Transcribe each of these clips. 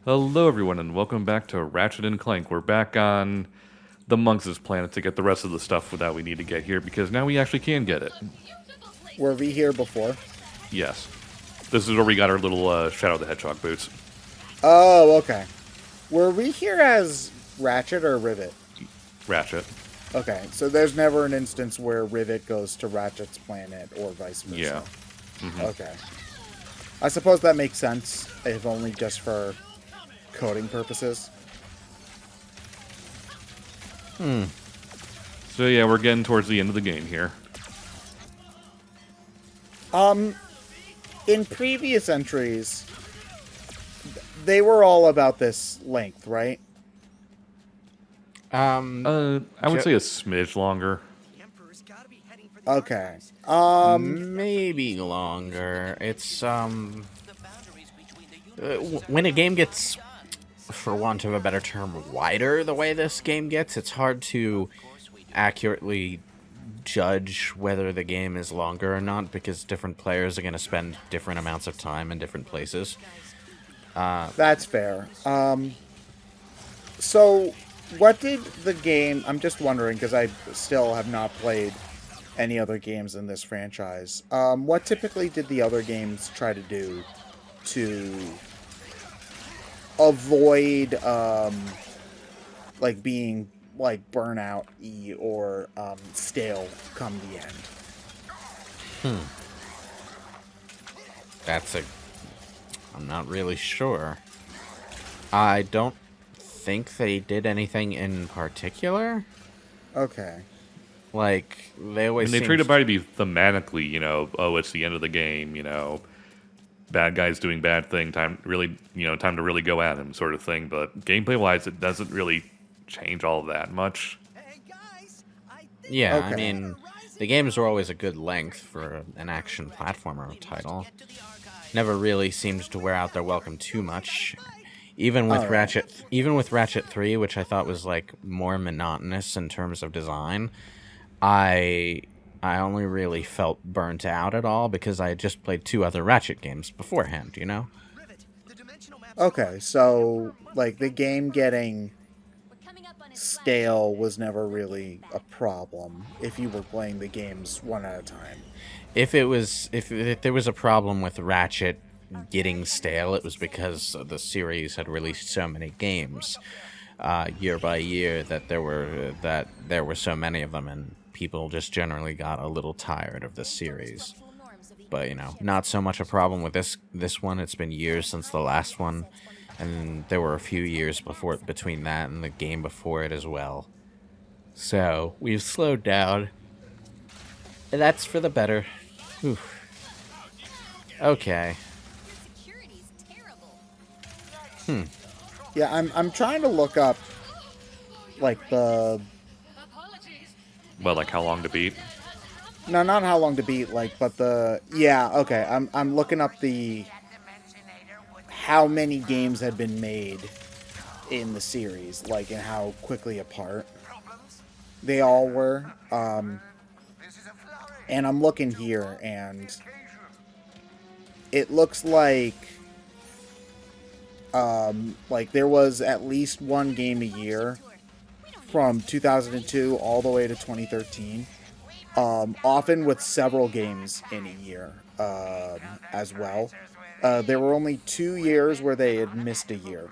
Hello, everyone, and welcome back to Ratchet and Clank. We're back on the Monks' planet to get the rest of the stuff that we need to get here because now we actually can get it. Were we here before? Yes. This is where we got our little Shadow the Hedgehog boots. Oh, okay. Were we here as Ratchet or Rivet? Ratchet. Okay, so there's never an instance where Rivet goes to Ratchet's planet or vice Yeah. versa. Okay. I suppose that makes sense, if only just for coding purposes. So, yeah, we're getting towards the end of the game here. In previous entries, they were all about this length, right? I would say a smidge longer. Okay. Maybe longer. It's when a game gets, for want of a better term, wider the way this game gets, it's hard to accurately judge whether the game is longer or not because different players are going to spend different amounts of time in different places. That's fair. So, what did the game... I'm just wondering, because I still have not played any other games in this franchise. What typically did the other games try to do to avoid, being, burnout-y or stale come the end? I'm not really sure. I don't think they did anything in particular. Okay. Like, they always And they seemed tried to try to be thematically, oh, it's the end of the game, bad guys doing bad thing, time to really go at him sort of thing. But gameplay-wise, it doesn't really change all that much. Yeah, I Okay. mean, the games were always a good length for an action platformer title. Never really seemed to wear out their welcome too much. Even with Alright. Ratchet 3, which I thought was like more monotonous in terms of design, I only really felt burnt out at all because I had just played two other Ratchet games beforehand, you know? Okay, so, the game getting stale was never really a problem if you were playing the games one at a time. If there was a problem with Ratchet getting stale, it was because the series had released so many games year by year that there were so many of them, and people just generally got a little tired of the series. But not so much a problem with this one. It's been years since the last one, and there were a few years between that and the game before it as well. So we've slowed down, and that's for the better. Whew. Okay. Yeah, I'm trying to look up the Well, like how long to beat. no, not how long to beat, but okay. I'm looking up the how many games had been made in the series, and how quickly apart they all were. And I'm looking here, and it looks like there was at least one game a year from 2002 all the way to 2013. Often with several games in a year as well. There were only 2 years where they had missed a year.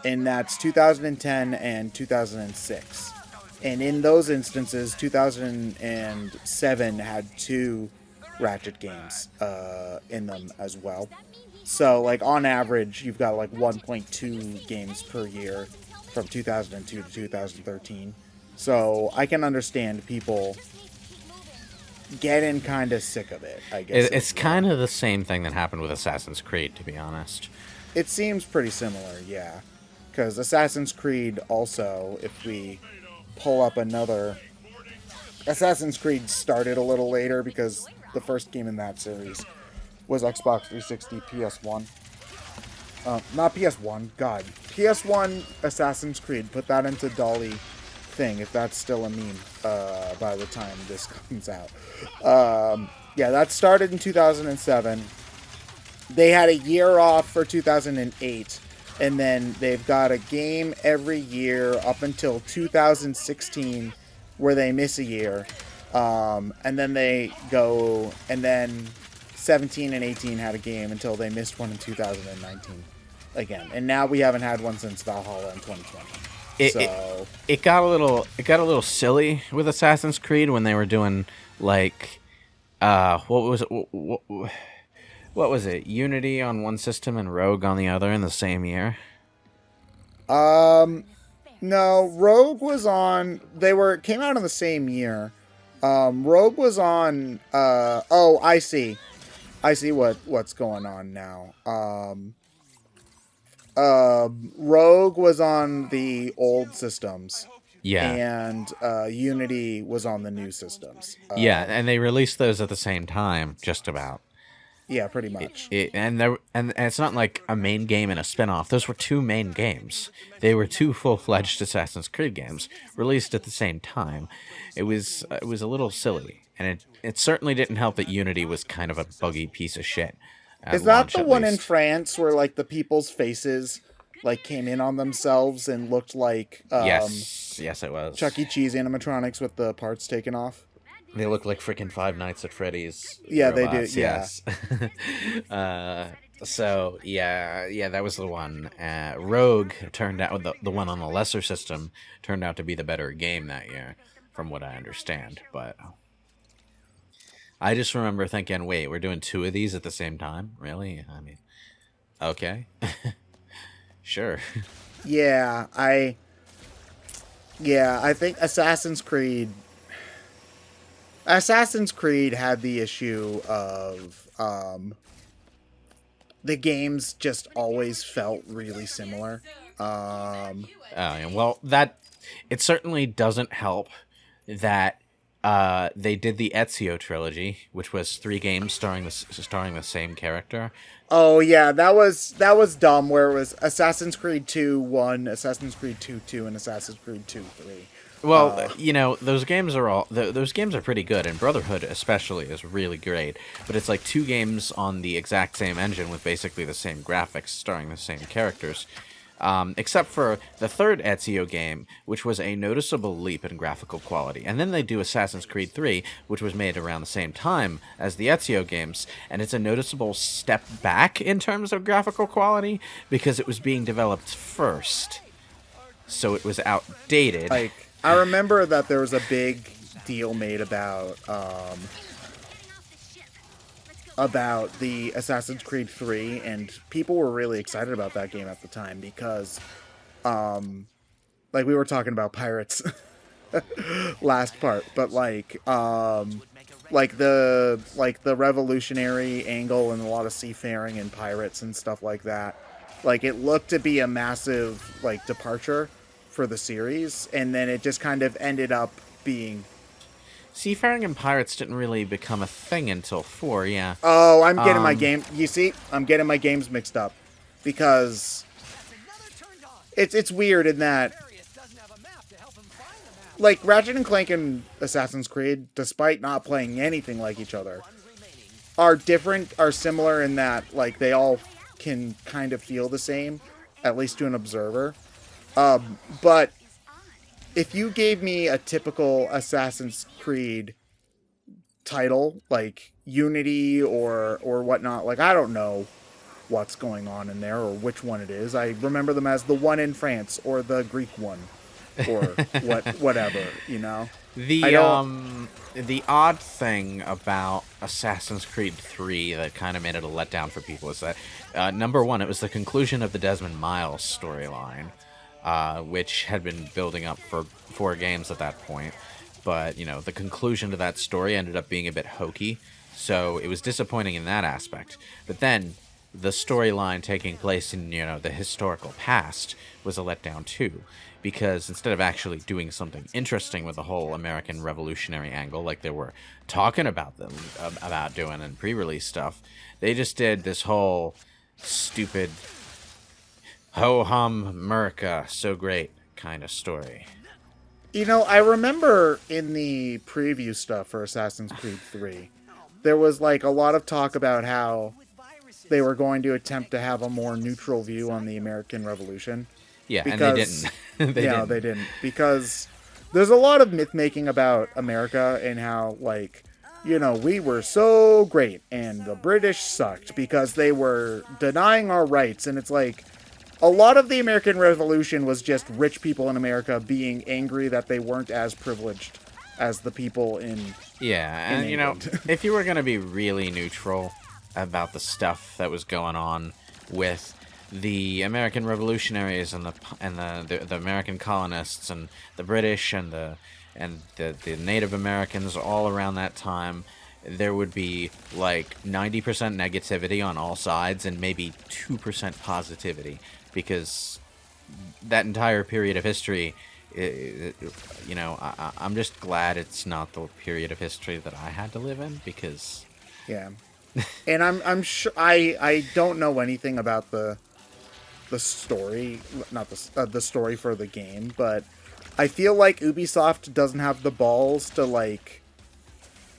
And that's 2010 and 2006. And in those instances, 2007 had 2 Ratchet games in them as well. So, on average, you've got 1.2 games per year from 2002 to 2013. So I can understand people getting kind of sick of it, I guess. It's kind of the same thing that happened with Assassin's Creed, to be honest. It seems pretty similar, yeah. Because Assassin's Creed also, if we pull up another... Assassin's Creed started a little later because the first game in that series was Xbox 360, PS1. Not PS1, God. PS1 Assassin's Creed, put that into Dolly thing, if that's still a meme by the time this comes out. Yeah, that started in 2007. they had a year off for 2008, and then they've got a game every year up until 2016 where they miss a year. And then they go, and then 17 and 18 had a game until they missed one in 2019 again. And now we haven't had one since Valhalla in 2020. It got a little silly with Assassin's Creed when they were doing like what was it? Unity on one system and Rogue on the other in the same year? No, Rogue was on. Came out in the same year. Rogue was on. Oh, I see what's going on now. Rogue was on the old systems. Yeah. And Unity was on the new systems. Yeah, and they released those at the same time, just about. Yeah, pretty much. And it's not like a main game and a spin-off. Those were two main games. They were two full-fledged Assassin's Creed games released at the same time. It was a little silly, and it certainly didn't help that Unity was kind of a buggy piece of shit. Is that the one in France where like the people's faces like came in on themselves and looked like yes, it was Chuck E. Cheese animatronics with the parts taken off? They look like freaking Five Nights at Freddy's. Yeah, robots. they do. Yeah. Yes. So yeah, that was the one. Rogue turned out the one on the lesser system turned out to be the better game that year, from what I understand. But I just remember thinking, wait, we're doing two of these at the same time? Really? I mean, okay. Sure. Yeah, I think Assassin's Creed had the issue of the games just always felt really similar. Well, it certainly doesn't help that they did the Ezio trilogy, which was 3 games starring the same character. Oh yeah, that was dumb. Where it was Assassin's Creed 2 1, Assassin's Creed 2 2, and Assassin's Creed 2 3. Well, those games are those games are pretty good, and Brotherhood especially is really great. But it's like 2 games on the exact same engine with basically the same graphics, starring the same characters. Except for the third Ezio game, which was a noticeable leap in graphical quality. And then they do Assassin's Creed 3, which was made around the same time as the Ezio games, and it's a noticeable step back in terms of graphical quality because it was being developed first. So it was outdated. Like, I remember that there was a big deal made about the Assassin's Creed 3, and people were really excited about that game at the time because, like we were talking about pirates last part, but like the revolutionary angle and a lot of seafaring and pirates and stuff like that, like it looked to be a massive like departure for the series, and then it just kind of ended up being. Seafaring and pirates didn't really become a thing until 4, yeah. Oh, I'm getting my game. You see, I'm getting my games mixed up because it's weird in that, like, Ratchet and Clank and Assassin's Creed, despite not playing anything like each other, are similar in that, like, they all can kind of feel the same, at least to an observer. But if you gave me a typical Assassin's Creed title, like Unity or whatnot, like I don't know what's going on in there or which one it is. I remember them as the one in France or the Greek one or whatever, you know? The odd thing about Assassin's Creed 3 that kind of made it a letdown for people is that, number one, it was the conclusion of the Desmond Miles storyline. Which had been building up for 4 games at that point. But, the conclusion to that story ended up being a bit hokey, so it was disappointing in that aspect. But then, the storyline taking place in, the historical past was a letdown too, because instead of actually doing something interesting with the whole American Revolutionary angle, like they were talking about doing in pre-release stuff, they just did this whole stupid ho-hum America, so great kind of story. I remember in the preview stuff for Assassin's Creed 3, there was like a lot of talk about how they were going to attempt to have a more neutral view on the American Revolution. Yeah, Because, and they didn't. they didn't. Because there's a lot of myth making about America and how, like, we were so great and the British sucked because they were denying our rights. And it's like, a lot of the American Revolution was just rich people in America being angry that they weren't as privileged as the people in Yeah, and England. if you were going to be really neutral about the stuff that was going on with the American revolutionaries and the American colonists and the British and the Native Americans all around that time, there would be like 90% negativity on all sides and maybe 2% positivity, because that entire period of history, I'm just glad it's not the period of history that I had to live in, because Yeah. And I'm sure I don't know anything about the story, not the story for the game, but I feel like Ubisoft doesn't have the balls to like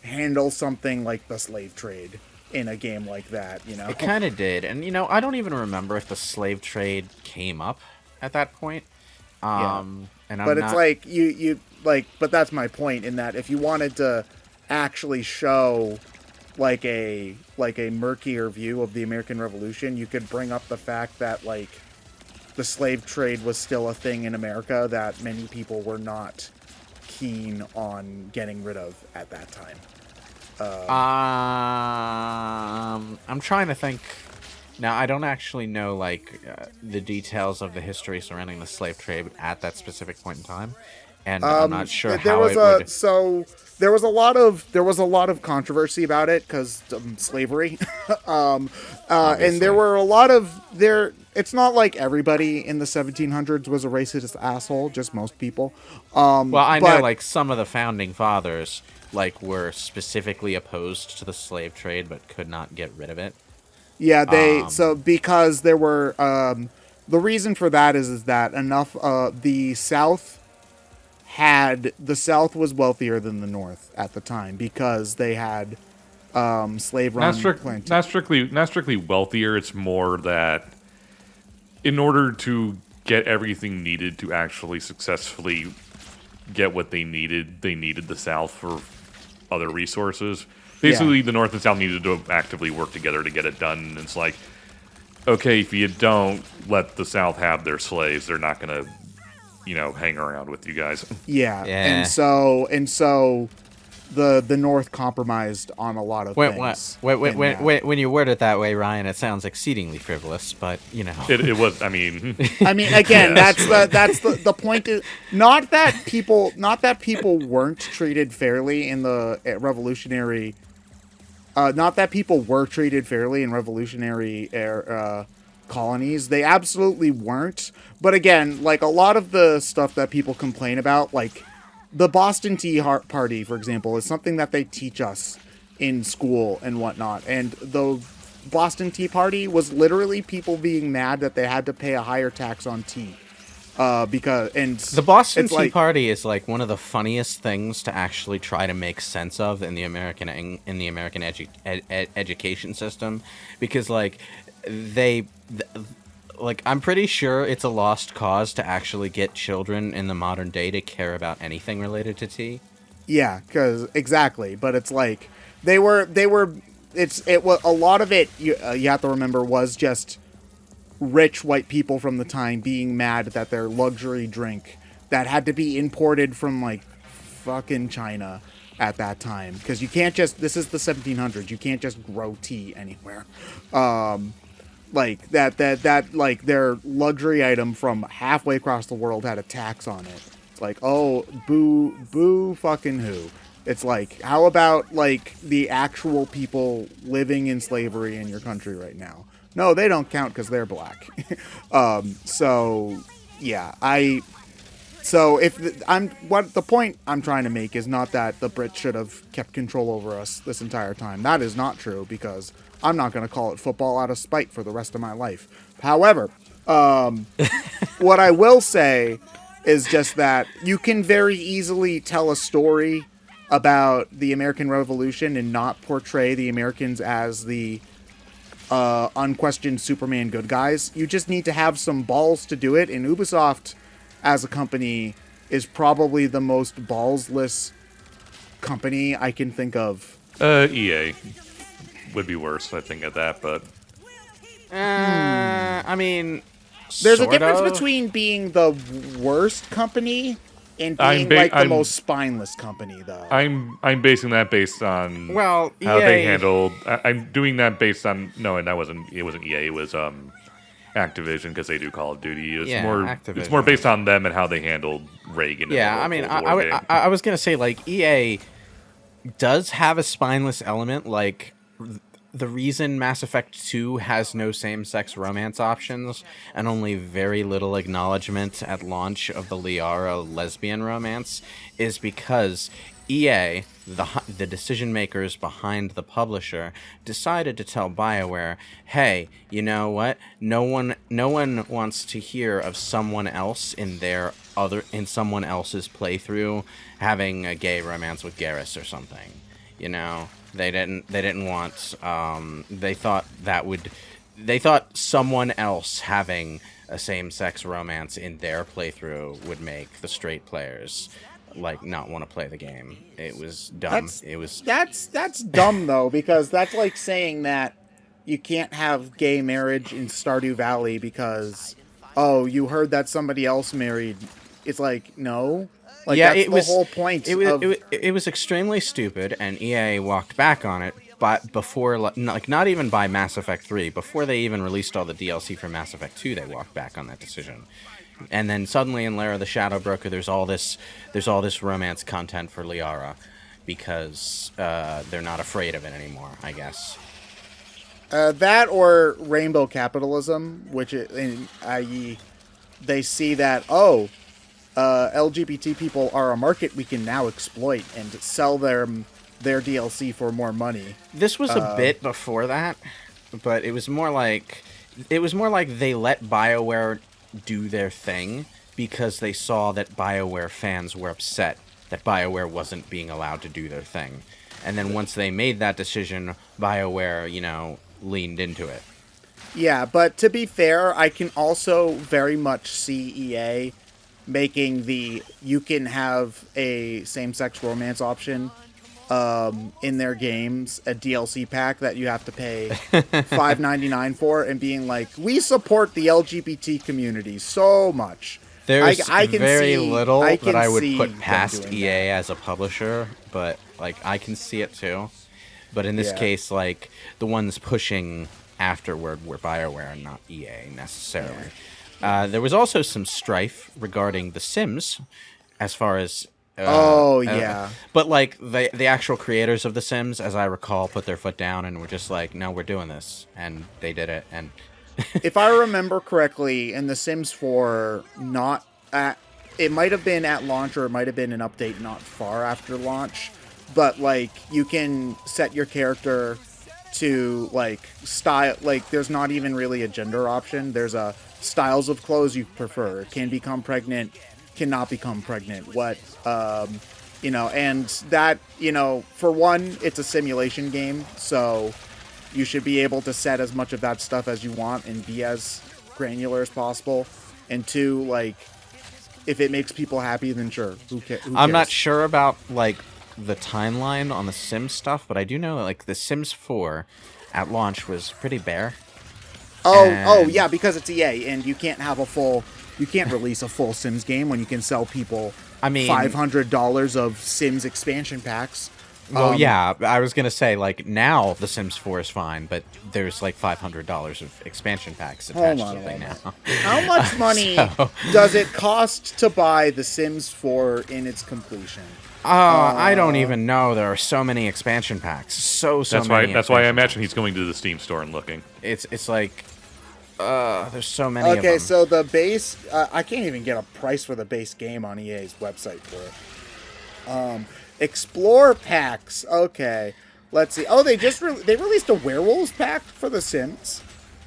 handle something like the slave trade in a game like that, it kind of did. And I don't even remember if the slave trade came up at that point. And but it's like you like, but that's my point, in that if you wanted to actually show like a murkier view of the American Revolution, you could bring up the fact that like the slave trade was still a thing in America that many people were not keen on getting rid of at that time. I'm trying to think. Now, I don't actually know like the details of the history surrounding the slave trade at that specific point in time, and I'm not sure how it would. So there was a lot of controversy about it because slavery, and there were a lot of there. It's not like everybody in the 1700s was a racist asshole, just most people. Well, I know like some of the founding fathers like were specifically opposed to the slave trade but could not get rid of it. Yeah, so because there were the reason for that is that enough the South was wealthier than the North at the time because they had slave run plantations. Not strictly wealthier. It's more that in order to get everything needed to actually successfully get what they needed the South for other resources. Basically, the North and South needed to actively work together to get it done. And it's like, okay, if you don't let the South have their slaves, they're not going to, hang around with you guys. Yeah. And so the North compromised on a lot of things. When you word it that way, Ryan, it sounds exceedingly frivolous, but it was. I mean, again, that's the point. Is not that people weren't treated fairly in the revolutionary. Not that people were treated fairly in revolutionary colonies. They absolutely weren't. But again, like a lot of the stuff that people complain about, like the Boston Tea Party, for example, is something that they teach us in school and whatnot. And the Boston Tea Party was literally people being mad that they had to pay a higher tax on tea. Because the Boston Tea Party is like one of the funniest things to actually try to make sense of in the American education system, because like I'm pretty sure it's a lost cause to actually get children in the modern day to care about anything related to tea. Yeah, exactly. But it's like they were a lot of it. You have to remember was just rich white people from the time being mad that their luxury drink that had to be imported from like fucking China at that time, because you can't just, this is the 1700s, you can't just grow tea anywhere. Like that like their luxury item from halfway across the world had a tax on it. It's like, oh, boo fucking who. It's like, how about like the actual people living in slavery in your country right now? No, they don't count because they're black. So yeah, the point I'm trying to make is not that the Brits should have kept control over us this entire time. That is not true, because I'm not going to call it football out of spite for the rest of my life. However, what I will say is just that you can very easily tell a story about the American Revolution and not portray the Americans as the unquestioned Superman good guys. You just need to have some balls to do it, and Ubisoft, as a company, is probably the most ballsless company I can think of. EA would be worse, I think, at that, but... I mean, There's sort a difference of. between being the worst company and being the most spineless company, though. I'm basing that based on Well, how EA they handled... I'm doing that based on... No, and that wasn't... It wasn't EA, it was Activision, because they do Call of Duty. It's Activision. more based on them and how they handled Reagan. Yeah, I mean, I was gonna say, like, EA does have a spineless element. Like, the reason Mass Effect 2 has no same-sex romance options and only very little acknowledgement at launch of the Liara lesbian romance is because EA, the decision makers behind the publisher, decided to tell BioWare, "Hey, you know what? No one wants to hear of someone else in someone else's playthrough having a gay romance with Garrus or something." You know, they didn't want. They thought someone else having a same-sex romance in their playthrough would make the straight players like not want to play the game. It was dumb. That's dumb though, because that's like saying that you can't have gay marriage in Stardew Valley because you heard that somebody else married. It's like, no. Like, yeah, that's the whole point. It was extremely stupid, and EA walked back on it. But before, like, not even by Mass Effect 3, before they even released all the DLC for Mass Effect 2, they walked back on that decision. And then suddenly in Lair of the Shadow Broker, there's all this romance content for Liara because they're not afraid of it anymore, I guess. That or rainbow capitalism, which i.e. they see that LGBT people are a market we can now exploit and sell their DLC for more money. This was a bit before that, but it was more like they let BioWare do their thing because they saw that BioWare fans were upset that BioWare wasn't being allowed to do their thing. And then once they made that decision, BioWare, leaned into it. Yeah, but to be fair, I can also very much see EA making you can have a same-sex romance option in their games, a DLC pack that you have to pay $5.99 for, and being like, we support the LGBT community so much. There's I can very see, little I can that I would see put them past doing EA that. as a publisher, but like I can see it too. But in this Yeah. case, like the ones pushing afterward were BioWare, not EA necessarily. There was also some strife regarding The Sims, as far as but like the actual creators of The Sims, as I recall, put their foot down and were just like, no, we're doing this, and they did it. And if I remember correctly, in The Sims 4, it might have been at launch or it might have been an update not far after launch, but like you can set your character to like style, like there's not even really a gender option. There's a styles of clothes you prefer. Can become pregnant, cannot become pregnant. And that, for one, it's a simulation game, so you should be able to set as much of that stuff as you want and be as granular as possible. And two, like, if it makes people happy, then sure. Who cares? I'm not sure about like the timeline on the Sims stuff, but I do know like the Sims 4 at launch was pretty bare. Oh yeah, because it's EA and you can't release a full Sims game when you can sell people $500 of Sims expansion packs. Well, yeah, I was gonna say like now the Sims 4 is fine, but there's like $500 of expansion packs attached to the thing now. How much money does it cost to buy the Sims 4 in its completion? I don't even know. There are so many expansion packs. So many. That's why I imagine he's going to the Steam store and looking. It's like there's so many of them. Okay, so the base I can't even get a price for the base game on EA's website for it. Explore packs. Okay. Let's see. Oh, they released a werewolves pack for The Sims.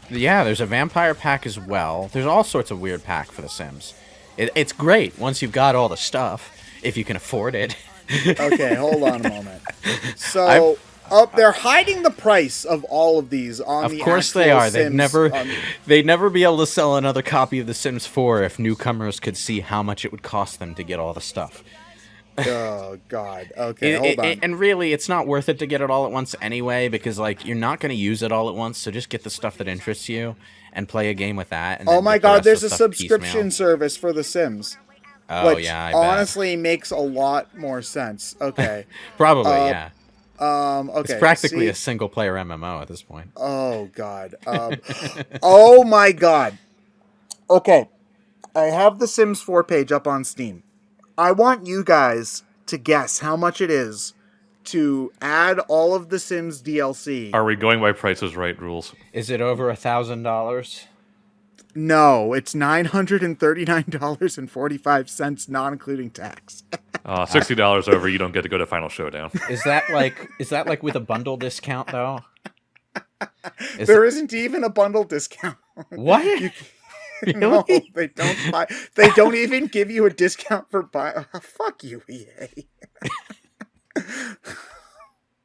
Yeah, there's a vampire pack as well. There's all sorts of weird pack for The Sims. It's great once you've got all the stuff, if you can afford it. Okay, hold on a moment. So They're hiding the price of all of these on Of the course they actual are. Sims, They'd never be able to sell another copy of The Sims 4 if newcomers could see how much it would cost them to get all the stuff. Oh God. Okay, hold on. And really, it's not worth it to get it all at once anyway, because like you're not going to use it all at once. So just get the stuff that interests you and play a game with that. And Oh then my get the God, rest there's of a the stuff subscription piecemeal. service for The Sims. Oh Which yeah, I bet. honestly makes a lot more sense. Okay. Probably yeah. Okay. It's practically see? a single player MMO at this point. Oh God. Oh my God. Okay. I have the Sims 4 page up on Steam. I want you guys to guess how much it is to add all of the Sims DLC. Are we going by Price is Right rules? Is it over $1,000? No, it's $939.45, not including tax. $60 over, you don't get to go to Final Showdown. Is that like with a bundle discount though? There isn't even a bundle discount. What? No, they don't buy. They don't even give you a discount for buy. Fuck you, EA.